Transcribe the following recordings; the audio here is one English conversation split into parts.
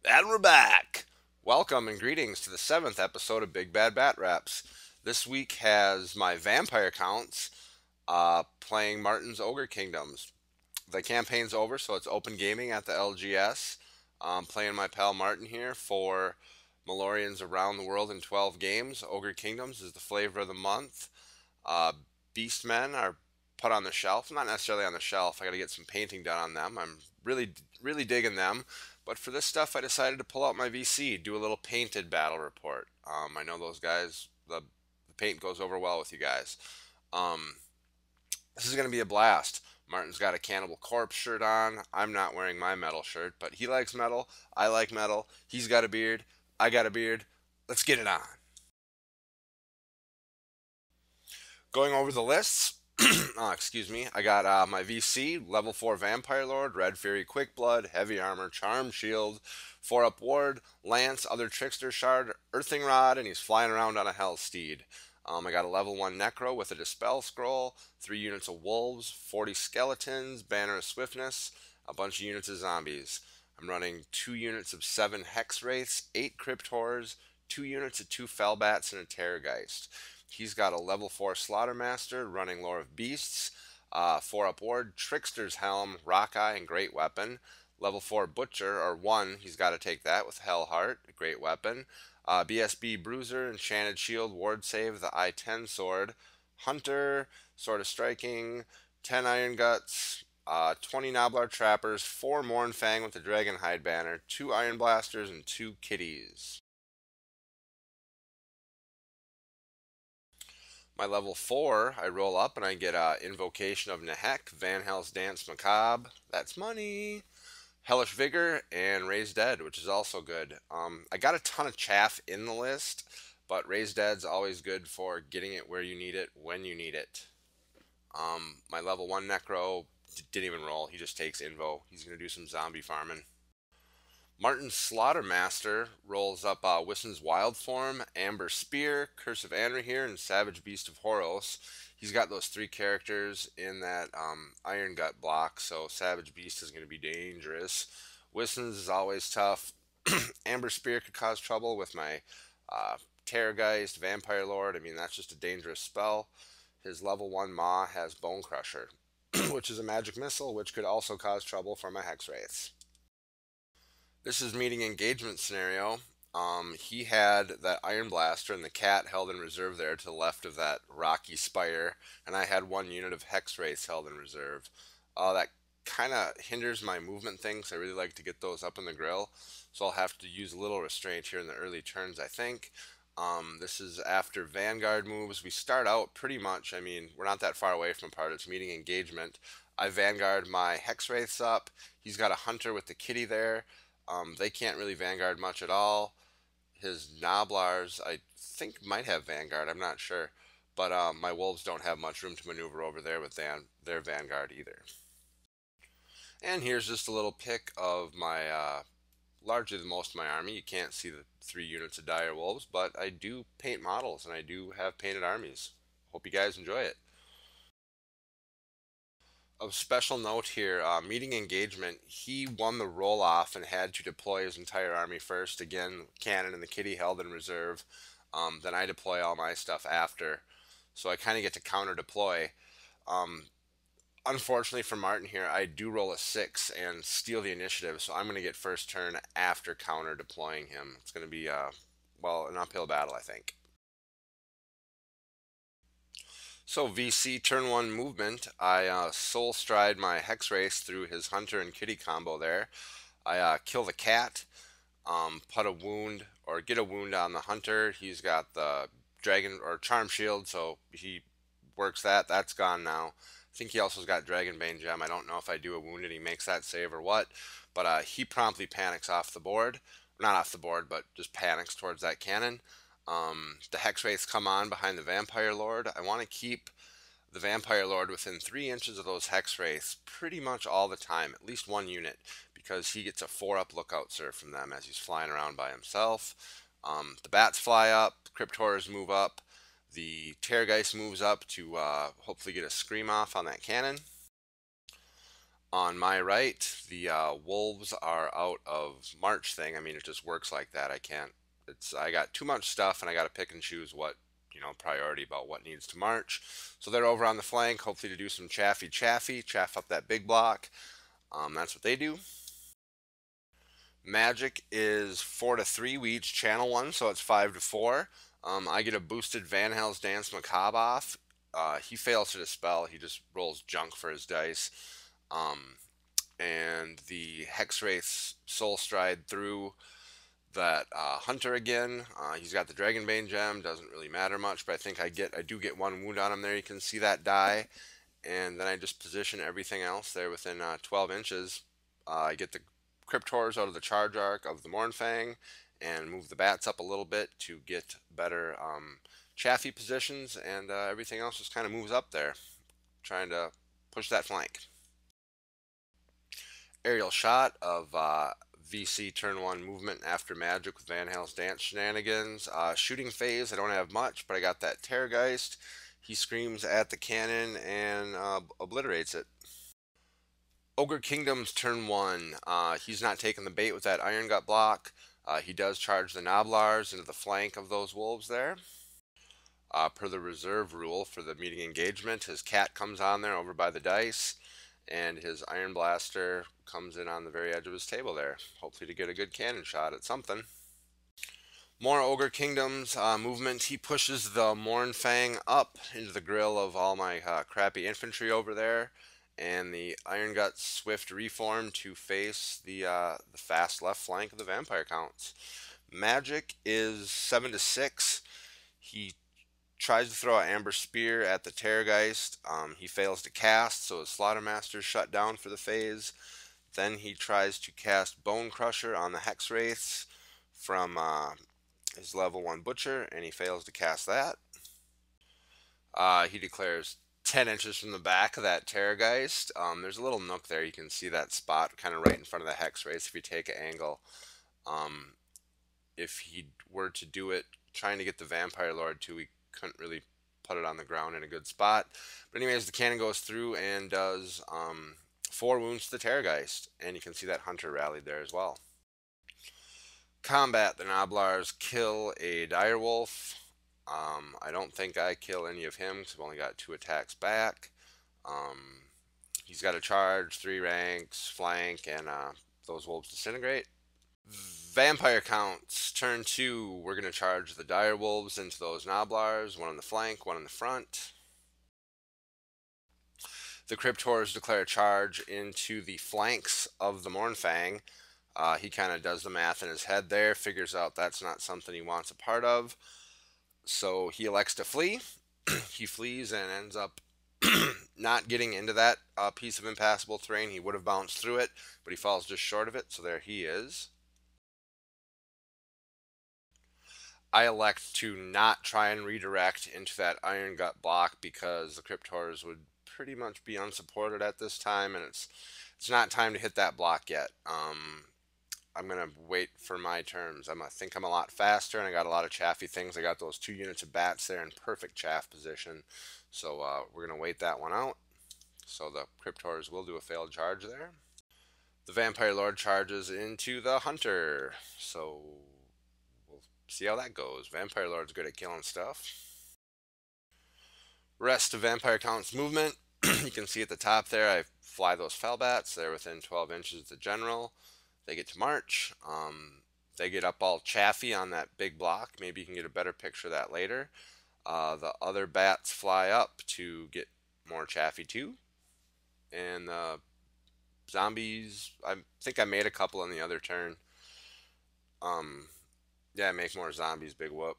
And we're back! Welcome and greetings to the 7th episode of Big Bad Bat Raps. This week has my vampire counts playing Martin's Ogre Kingdoms. The campaign's over, so it's open gaming at the LGS. Playing my pal Martin here for Malorians around the world in 12 games. Ogre Kingdoms is the flavor of the month. Uh, Beastmen are put on the shelf. Not necessarily on the shelf. I got to get some painting done on them. I'm really digging them. But for this stuff, I decided to pull out my VC, do a little painted battle report. I know those guys, the paint goes over well with you guys. Um, this is going to be a blast. Martin's got a Cannibal Corpse shirt on. I'm not wearing my metal shirt, but he likes metal. I like metal. He's got a beard. I got a beard. Let's get it on. Going over the lists. Excuse me. I got my VC, level 4 Vampire Lord, Red Fury, Quick Blood, Heavy Armor, Charm Shield, 4 Up Ward, Lance, Other Trickster Shard, Earthing Rod, and he's flying around on a Hell Steed. I got a level 1 Necro with a Dispel Scroll, 3 units of Wolves, 40 Skeletons, Banner of Swiftness, a bunch of units of Zombies. I'm running 2 units of 7 Hex Wraiths, 8 Crypt Horrors, 2 units of 2 Fellbats, and a Terrorgeist. He's got a level 4 Slaughtermaster running Lore of Beasts, 4 up ward, Trickster's Helm, Rock Eye, and Great Weapon. Level 4 Butcher, or 1, he's got to take that with Hellheart, a great weapon. BSB Bruiser, Enchanted Shield, Ward Save, the I-10 Sword. Hunter, Sword of Striking, 10 Iron Guts, 20 Noblar Trappers, 4 Mournfang with the Dragonhide banner, 2 Iron Blasters, and 2 Kitties. My level 4, I roll up and I get Invocation of Nehek, Van Hell's Dance Macabre, that's money, Hellish Vigor, and Raise Dead, which is also good. I got a ton of chaff in the list, but Raise Dead's always good for getting it where you need it, when you need it. My level 1 Necro didn't even roll, he just takes Invo. He's going to do some zombie farming. Martin Slaughtermaster rolls up Wisson's Wild Form, Amber Spear, Curse of Anrahir, and Savage Beast of Horos. He's got those 3 characters in that Iron Gut block, so Savage Beast is going to be dangerous. Wisson's is always tough. Amber Spear could cause trouble with my Terrorgeist, Vampire Lord. I mean, that's just a dangerous spell. His level 1 Maw has Bone Crusher, which is a magic missile, which could also cause trouble for my Hex Wraiths. This is meeting engagement scenario. He had that Iron Blaster and the cat held in reserve there to the left of that rocky spire, and I had 1 unit of Hex Wraiths held in reserve. That kind of hinders my movement things. I really like to get those up in the grill, so I'll have to use a little restraint here in the early turns, I think. This is after Vanguard moves. We start out pretty much, I mean, we're not that far away from a part. It's meeting engagement. I Vanguard my Hex Wraiths up. He's got a Hunter with the kitty there. They can't really Vanguard much at all. His Noblars, I think, might have Vanguard. I'm not sure. But my Wolves don't have much room to maneuver over there with their Vanguard either. And here's just a little pic of my, largely the most of my army. You can't see the 3 units of Dire Wolves, but I do paint models and I do have painted armies. Hope you guys enjoy it. Of special note here, meeting engagement, he won the roll off and had to deploy his entire army first. Again, cannon and the kitty held in reserve. Then I deploy all my stuff after. So I kind of get to counter deploy. Um, Unfortunately for Martin here, I do roll a 6 and steal the initiative. So I'm going to get first turn after counter deploying him. It's going to be, well, an uphill battle, I think. So VC turn 1 movement, I soul stride my Hex Race through his Hunter and Kitty combo there. I kill the cat, put a wound or get a wound on the Hunter. He's got the Dragon or Charm Shield, so he works that. That's gone now. I think he also has got Dragon Bane Gem. I don't know if I do a wound and he makes that save or what, but he promptly panics off the board. Not off the board, but just panics towards that cannon. The Hex Wraiths come on behind the Vampire Lord. I want to keep the Vampire Lord within 3 inches of those Hex Wraiths pretty much all the time, at least 1 unit, because he gets a 4-up Lookout Surf from them as he's flying around by himself. The Bats fly up, Crypt Horrors move up, the Terrorgeist moves up to hopefully get a Scream off on that cannon. On my right, the wolves are out of March thing. I mean, it just works like that. I can't. I got too much stuff, and I got to pick and choose what priority about what needs to march. So they're over on the flank, hopefully to do some chaff up that big block. That's what they do. Magic is 4 to 3. We each channel one, so it's 5 to 4. I get a boosted Van Hell's Dance Macabre off. He fails to dispel. He just rolls junk for his dice. And the Hexwraith's Soul Stride through that Hunter again. He's got the Dragonbane gem. Doesn't really matter much, but I think I do get 1 wound on him there. You can see that die. And then I just position everything else there within 12 inches. I get the Cryptors out of the charge arc of the Mournfang and move the bats up a little bit to get better chaffy positions, and everything else just kind of moves up there, trying to push that flank. Aerial shot of VC turn 1 movement after magic with Van Hell's Dance shenanigans. Shooting phase, I don't have much, but I got that Terrorgeist. He screams at the cannon and obliterates it. Ogre Kingdom's turn 1. He's not taking the bait with that Iron Gut block. He does charge the Noblars into the flank of those wolves there. Per the reserve rule for the meeting engagement, his cat comes on there over by the dice, and his Iron Blaster comes in on the very edge of his table there, hopefully to get a good cannon shot at something. More Ogre Kingdom's movement. He pushes the Mournfang up into the grill of all my crappy infantry over there, and the Iron Gut Swift reform to face the fast left flank of the Vampire Counts. Magic is 7 to 6. He tries to throw an Amber Spear at the Terrorgeist. He fails to cast, so his Slaughtermaster's shut down for the phase. Then he tries to cast Bone Crusher on the Hexwraiths from his level 1 Butcher, and he fails to cast that. He declares 10 inches from the back of that Terrorgeist. There's a little nook there. You can see that spot kind of right in front of the Hexwraiths if you take an angle. If he were to do it trying to get the Vampire Lord too, he couldn't really put it on the ground in a good spot. But anyways, the cannon goes through and does 4 wounds to the Terrorgeist. And you can see that Hunter rallied there as well. Combat, the Noblars kill a Direwolf. I don't think I kill any of him because I've only got 2 attacks back. He's got a charge, 3 ranks, flank, and those wolves disintegrate. Vampire Counts, turn 2, we're going to charge the Direwolves into those Noblars, 1 on the flank, 1 on the front. The Cryptors declare a charge into the flanks of the Mournfang. He kind of does the math in his head there, figures out that's not something he wants a part of. So he elects to flee. He flees and ends up not getting into that piece of impassable terrain. He would have bounced through it, but he falls just short of it, so there he is. I elect to not try and redirect into that Iron Gut block because the Cryptors would pretty much be unsupported at this time, and it's not time to hit that block yet. I'm going to wait for my turns. I think I'm a lot faster, and I got a lot of chaffy things. I got those 2 units of bats there in perfect chaff position. So we're going to wait that one out. So the Cryptors will do a failed charge there. The Vampire Lord charges into the Hunter. So we'll see how that goes. Vampire Lord's good at killing stuff. Rest of Vampire Count's movement. You can see at the top there, I fly those Felbats. They're within 12 inches of the general. They get to march. They get up all chaffy on that big block. Maybe you can get a better picture of that later. The other bats fly up to get more chaffy too. And the zombies, I think I made a couple on the other turn. Yeah, make more zombies, big whoop.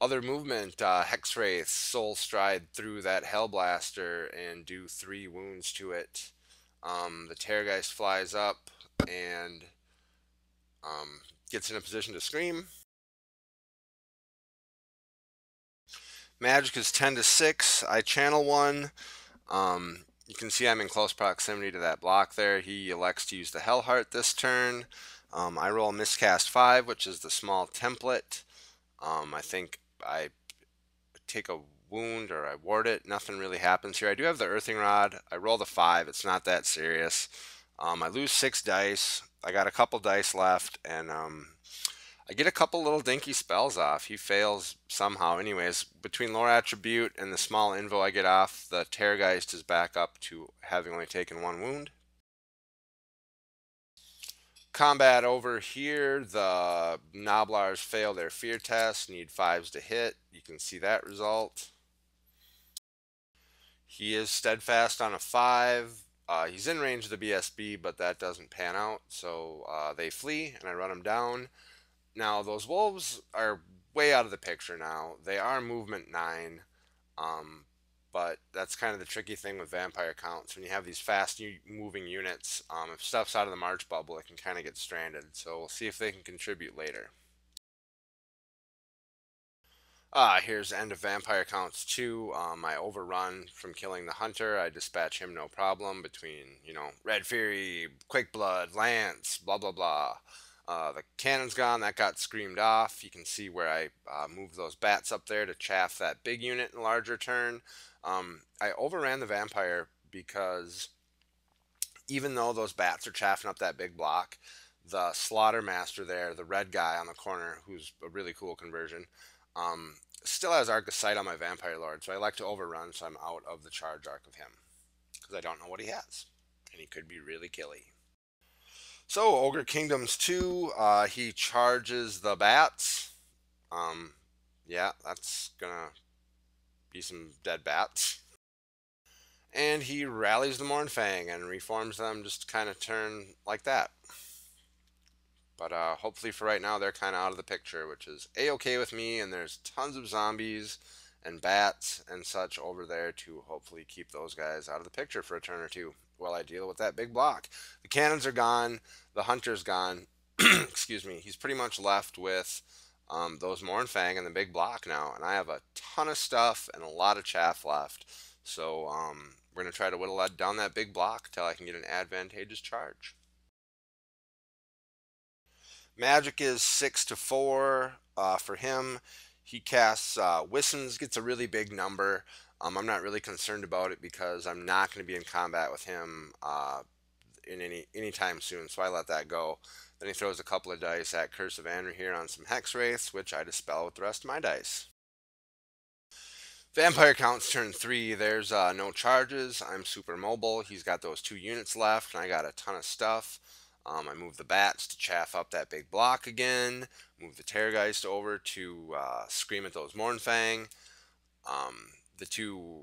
Other movement, Hexwraith Soul Stride through that Hellblaster and do 3 wounds to it. The Terrorgeist flies up and gets in a position to scream. Magic is 10 to 6. I channel 1. You can see I'm in close proximity to that block there. He elects to use the Hellheart this turn. I roll Miscast 5, which is the small template. I think I take a wound or I ward it. Nothing really happens here. I do have the Earthing Rod. I roll the 5. It's not that serious. I lose 6 dice. I got a couple dice left, and I get a couple little dinky spells off. He fails somehow. Anyways, between Lore Attribute and the small invo I get off, the Terrorgeist is back up to having only taken 1 wound. Combat over here, the Noblars fail their fear test, need 5s to hit. You can see that result. He is steadfast on a 5. He's in range of the BSB, but that doesn't pan out, so they flee, and I run him down. Now, those wolves are way out of the picture now. They are movement 9, but that's kind of the tricky thing with vampire counts. When you have these fast moving units, if stuff's out of the March bubble, it can kind of get stranded. So we'll see if they can contribute later. Here's End of Vampire Counts 2. I overrun from killing the Hunter. I dispatch him no problem between, Red Fury, Quake Blood, Lance, blah, blah, blah. The cannon's gone. That got screamed off. You can see where I moved those bats up there to chaff that big unit in a larger turn. I overran the vampire because even though those bats are chaffing up that big block, the Slaughter Master there, the red guy on the corner, who's a really cool conversion, still has Arc of Sight on my Vampire Lord, so I like to overrun so I'm out of the charge arc of him. Because I don't know what he has. And he could be really killy. So, Ogre Kingdoms 2, he charges the bats. Yeah, that's gonna be some dead bats. And he rallies the Mournfang and reforms them just kind of turn like that. But hopefully for right now, they're kind of out of the picture, which is a-okay with me. And there's tons of zombies and bats and such over there to hopefully keep those guys out of the picture for a turn or two while I deal with that big block. The cannons are gone. The Hunter's gone. Excuse me. He's pretty much left with those Mournfang and the big block now. And I have a ton of stuff and a lot of chaff left. So we're going to try to whittle down that big block until I can get an advantageous charge. Magic is 6 to 4 for him. He casts Wissens, gets a really big number. I'm not really concerned about it because I'm not going to be in combat with him in any time soon, so I let that go. Then he throws a couple of dice at Curse of Andrew here on some Hex Wraiths, which I dispel with the rest of my dice. Vampire counts turn 3. There's no charges. I'm super mobile. He's got those 2 units left, and I got a ton of stuff. I move the bats to chaff up that big block again. Move the Terrorgeist over to scream at those Mournfang. The 2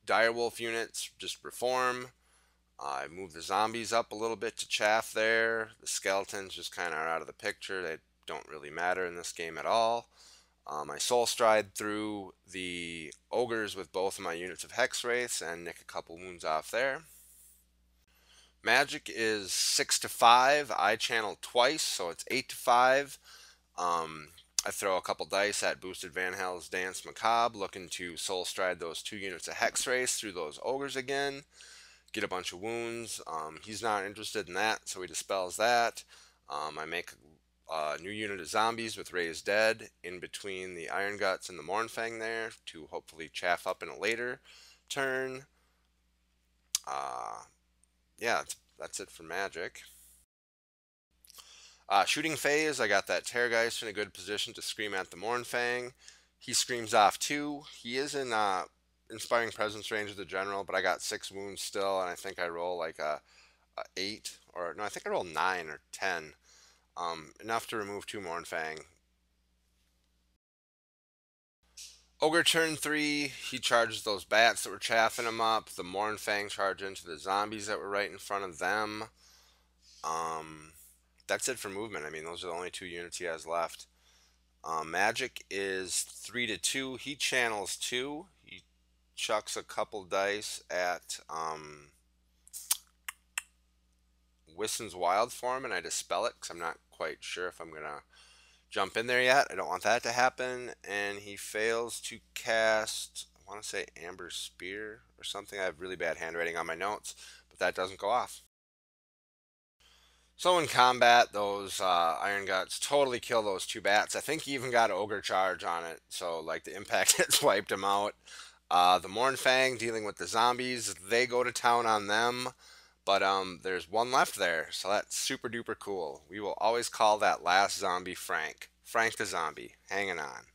Direwolf units just reform. I move the zombies up a little bit to chaff there. The skeletons just kind of are out of the picture. They don't really matter in this game at all. I soul stride through the ogres with both of my units of Hex Wraiths and nick a couple wounds off there. Magic is 6 to 5. I channel twice, so it's 8 to 5. I throw a couple dice at boosted Van Hels's Dance Macabre, looking to soul stride those 2 units of Hex Wraiths through those ogres again. Get a bunch of wounds. He's not interested in that, so he dispels that. I make a new unit of zombies with Raised Dead in between the Iron Guts and the Mournfang there to hopefully chaff up in a later turn. Yeah, that's it for magic. Shooting phase, I got that Terrorgeist in a good position to scream at the Mournfang. He screams off 2. He is in Inspiring Presence range of the General, but I got 6 wounds still, and I think I roll like a 8, or no, I think I roll 9 or 10. Enough to remove 2 Mournfang. Ogre turn 3, he charges those bats that were chaffing him up. The Mournfang charge into the zombies that were right in front of them. That's it for movement. I mean, those are the only 2 units he has left. Magic is 3 to 2. He channels 2. He chucks a couple dice at Wissen's Wild Form, and I dispel it because I'm not quite sure if I'm going to jump in there yet. I don't want that to happen. And he fails to cast, I want to say Amber Spear or something. I have really bad handwriting on my notes, but that doesn't go off. So in combat, those Iron Guts totally kill those two bats. I think he even got Ogre Charge on it, so like the impact hits wiped him out. The Mornfang dealing with the zombies, they go to town on them, but there's one left there, so that's super duper cool. We will always call that last zombie Frank. Frank the zombie, hanging on.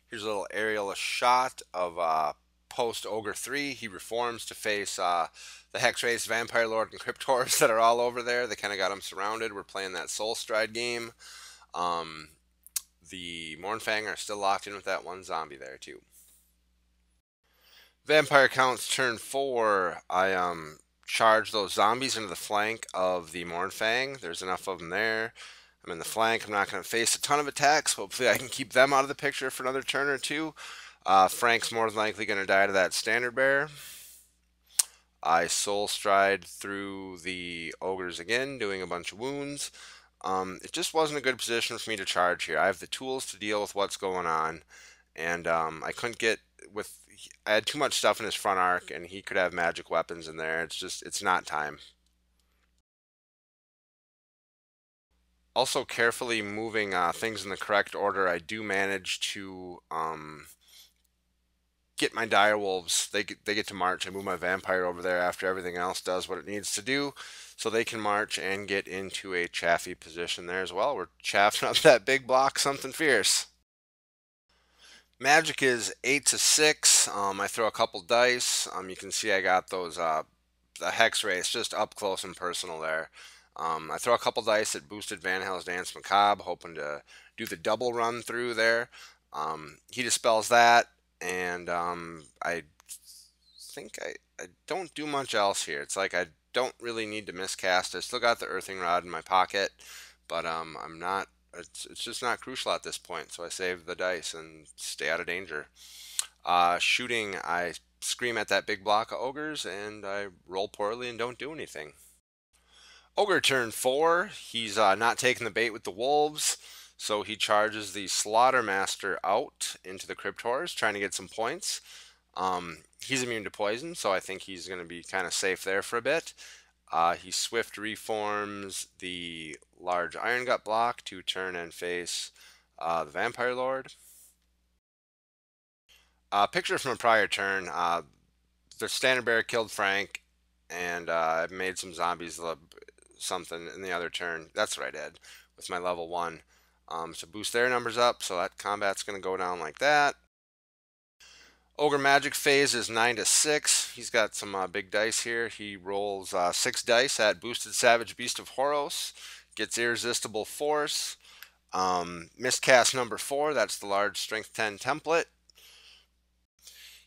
Here's a little aerial shot of post Ogre 3. He reforms to face the Hex Race, Vampire Lord, and Cryptors that are all over there. They kind of got him surrounded. We're playing that Soul Stride game. Um, the Mornfang are still locked in with that one zombie there, too. Vampire counts turn 4. I charge those zombies into the flank of the Mornfang. There's enough of them there. I'm in the flank. I'm not going to face a ton of attacks. Hopefully I can keep them out of the picture for another turn or two. Frank's more than likely going to die to that standard bearer. I soul stride through the ogres again, doing a bunch of wounds. It just wasn't a good position for me to charge here. I have the tools to deal with what's going on, and I couldn't get with. I had too much stuff in his front arc, and he could have magic weapons in there. It's not time. Also, carefully moving things in the correct order, I do manage to get my direwolves. They get to march. I move my vampire over there after everything else does what it needs to do, so they can march and get into a chaffy position there as well. We're chaffing up that big block, something fierce. Magic is 8 to 6. I throw a couple dice. You can see I got those the hex race just up close and personal there. I throw a couple dice at boosted Van Hels's Dance Macabre, hoping to do the double run through there. He dispels that, and I think I don't do much else here. It's like I don't really need to miscast. I still got the Earthing Rod in my pocket, but I'm not. It's just not crucial at this point, so I save the dice and stay out of danger. Shooting, I scream at that big block of ogres, and I roll poorly and don't do anything. Ogre turn 4. He's not taking the bait with the wolves, so he charges the Slaughtermaster out into the Cryptors, trying to get some points. He's immune to poison, so I think he's going to be kind of safe there for a bit. He swift reforms the large Iron Gut block to turn and face the Vampire Lord. Picture from a prior turn. The Standard Bearer killed Frank, and I made some zombies something in the other turn. That's what I did with my level 1. To boost their numbers up, so that combat's going to go down like that. Ogre Magic phase is 9 to 6. He's got some big dice here. He rolls 6 dice at boosted Savage Beast of Horos. Gets Irresistible Force. Miscast number 4. That's the large Strength 10 template.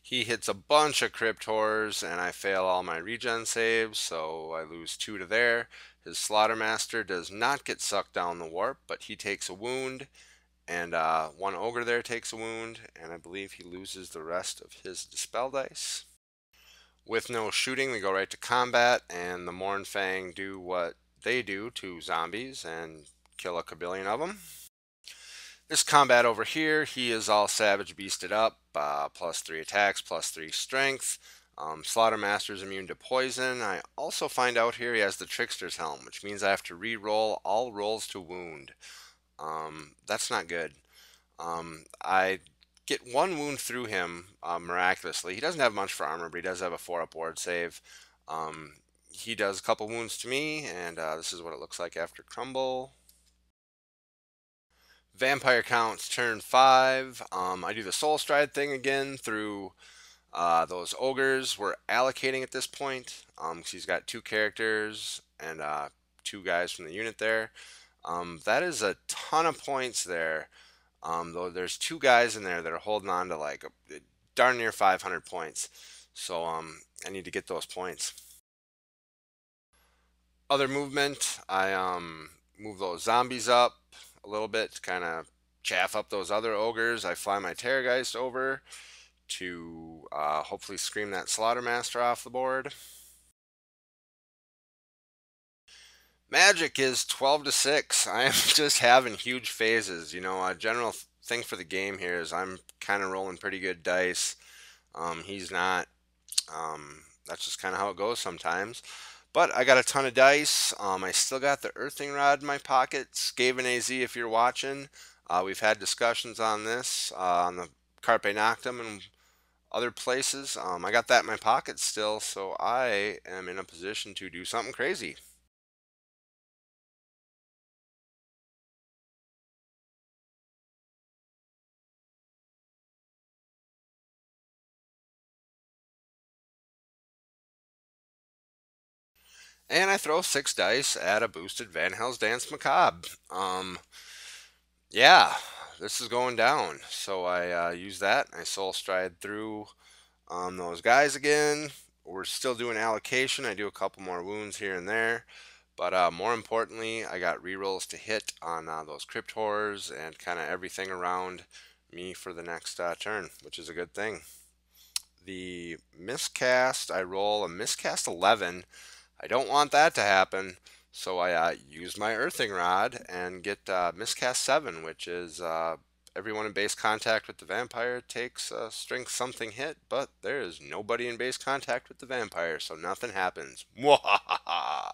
He hits a bunch of Cryptors, and I fail all my regen saves, so I lose 2 to there. His Slaughtermaster does not get sucked down the warp, but he takes a wound. And one ogre there takes a wound, and I believe he loses the rest of his dispel dice. With no shooting, we go right to combat, and the Mornfang do what they do to zombies and kill a kabillion of them. This combat over here, he is all Savage Beasted up, +3 attacks, +3 strength. Slaughtermaster's immune to poison. I also find out here he has the Trickster's Helm, which means I have to re-roll all rolls to wound. That's not good. I get 1 wound through him miraculously. He doesn't have much for armor, but he does have a 4-up ward save. He does a couple wounds to me, and this is what it looks like after crumble. Vampire counts turn 5. I do the soul stride thing again through those ogres. We're allocating at this point because he's got 2 characters and 2 guys from the unit there. That is a ton of points there. Though there's 2 guys in there that are holding on to like darn near 500 points. So I need to get those points. Other movement, I move those zombies up a little bit to kind of chaff up those other ogres. I fly my Terrorgeist over to hopefully scream that Slaughtermaster off the board. Magic is 12 to 6. I am just having huge phases. You know, a general thing for the game here is I'm kind of rolling pretty good dice. He's not. That's just kind of how it goes sometimes. But I got a ton of dice. I still got the Earthing Rod in my pocket. Skaven AZ, if you're watching, we've had discussions on this on the Carpe Noctem and other places. I got that in my pocket still, so I am in a position to do something crazy. And I throw 6 dice at a boosted Van Hels's Dance Macabre. Yeah, this is going down. So I use that. I soul stride through those guys again. We're still doing allocation. I do a couple more wounds here and there. But more importantly, I got rerolls to hit on those crypt horrors and kind of everything around me for the next turn, which is a good thing. The miscast, I roll a miscast 11. I don't want that to happen, so I use my Earthing Rod and get miscast 7, which is everyone in base contact with the vampire takes a strength something hit, but there is nobody in base contact with the vampire, so nothing happens. Mwahaha!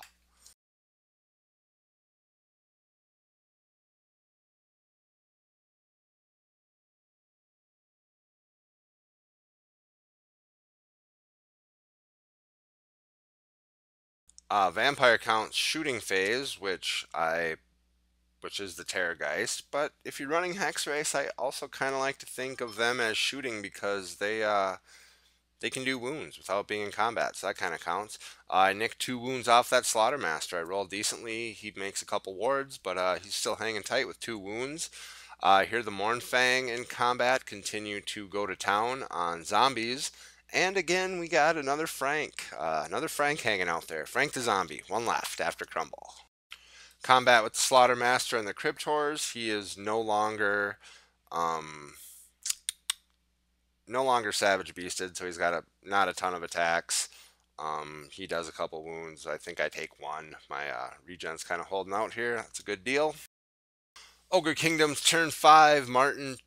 Vampire counts shooting phase, which is the Terrorgeist. But if you're running Hex Race, I also kind of like to think of them as shooting because they can do wounds without being in combat, so that kind of counts. I nicked 2 wounds off that Slaughtermaster. I rolled decently. He makes a couple wards, but he's still hanging tight with 2 wounds. I hear the Mournfang in combat continue to go to town on zombies. And again, we got another Frank hanging out there. Frank the zombie, one left after Crumble. Combat with the Slaughtermaster and the Cryptors. He is um, no longer Savage Beasted, so he's got not a ton of attacks. He does a couple wounds. I think I take 1. My regen's kind of holding out here. That's a good deal. Ogre Kingdom's turn 5. Martin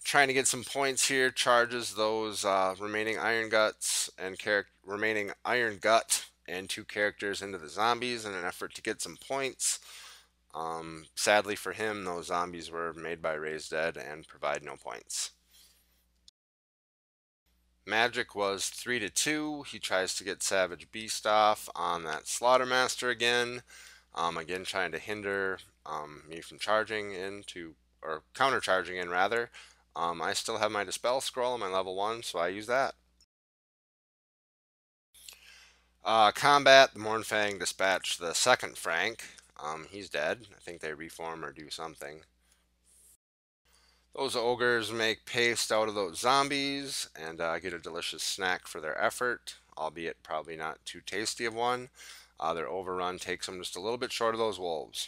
trying to get some points here. Charges those remaining Iron Guts and remaining Iron Gut and 2 characters into the zombies in an effort to get some points. Sadly for him, those zombies were made by Raised Dead and provide no points. Magic was 3-2. He tries to get Savage Beast off on that Slaughtermaster again. Again, trying to hinder me from charging into, or counter charging in rather. I still have my Dispel Scroll on my level 1, so I use that. Combat, the Mournfang dispatched the second Frank. He's dead. I think they reform or do something. Those ogres make paste out of those zombies and get a delicious snack for their effort, albeit probably not too tasty of one. Their overrun takes them just a little bit short of those wolves.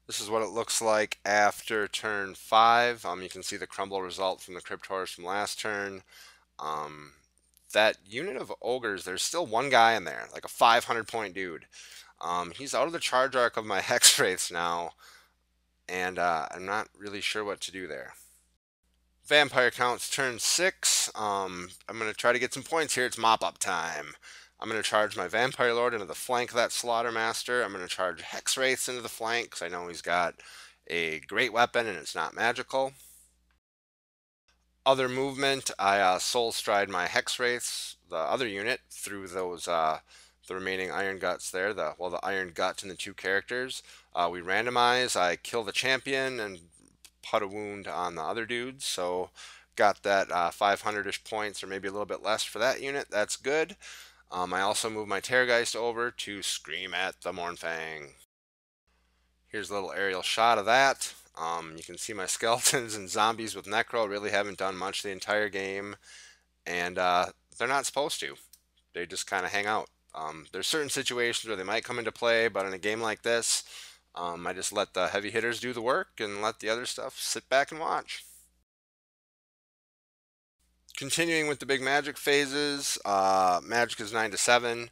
This is what it looks like after turn 5. You can see the crumble result from the Crypt Horrors from last turn. Um, that unit of ogres, there's still one guy in there, like a 500 point dude. He's out of the charge arc of my Hex Wraiths now, and I'm not really sure what to do there. Vampire counts turn 6. I'm going to try to get some points here. It's mop-up time. I'm going to charge my Vampire Lord into the flank of that Slaughtermaster. I'm going to charge Hex Wraiths into the flank because I know he's got a great weapon and it's not magical. Other movement, I Soul Stride my Hex Wraiths, the other unit, through those the remaining Iron Guts there. The Iron Gut and the 2 characters. We randomize. I kill the champion and put a wound on the other dudes. So got that 500-ish points or maybe a little bit less for that unit. That's good. I also move my Terrorgeist over to scream at the Mournfang. Here's a little aerial shot of that. You can see my skeletons and zombies with Necro really haven't done much the entire game, and they're not supposed to. They just kind of hang out. There's certain situations where they might come into play, but in a game like this, I just let the heavy hitters do the work and let the other stuff sit back and watch. Continuing with the big magic phases, magic is 9-7.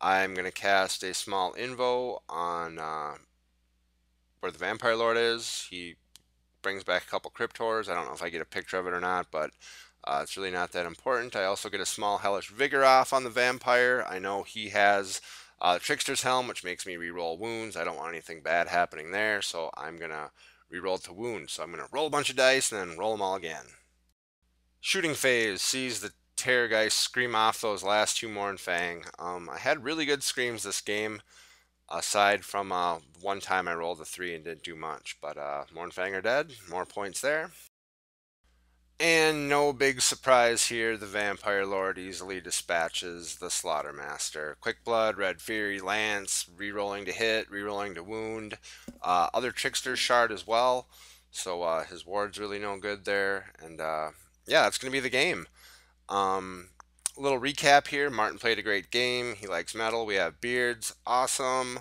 I'm going to cast a small invo on where the Vampire Lord is. He brings back a couple Cryptors. I don't know if I get a picture of it or not, but It's really not that important. I also get a small Hellish Vigor off on the Vampire. I know he has Trickster's Helm, which makes me reroll wounds. I don't want anything bad happening there, so I'm going to reroll to wounds. So I'm going to roll a bunch of dice and then roll them all again. Shooting phase sees the Terrorgeist scream off those last two Mournfang. I had really good screams this game, aside from one time I rolled a 3 and didn't do much. But Mournfang are dead. More points there. And no big surprise here, the Vampire Lord easily dispatches the Slaughtermaster. Quick Blood, Red Fury, Lance, rerolling to hit, rerolling to wound. Other Trickster's Shard as well, so his ward's really no good there. And yeah, that's going to be the game. A little recap here. Martin played a great game. He likes metal. We have beards. Awesome.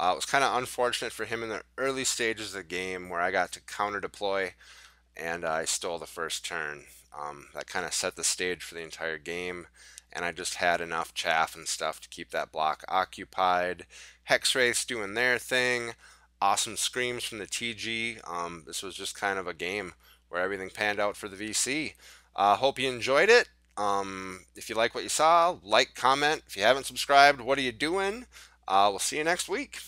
It was kind of unfortunate for him in the early stages of the game where I got to counter deploy and I stole the first turn. That kind of set the stage for the entire game, and I just had enough chaff and stuff to keep that block occupied. Hexwraiths doing their thing. Awesome screams from the TG. This was just kind of a game where everything panned out for the VC. Hope you enjoyed it. If you like what you saw, like, comment. If you haven't subscribed, what are you doing? We'll see you next week.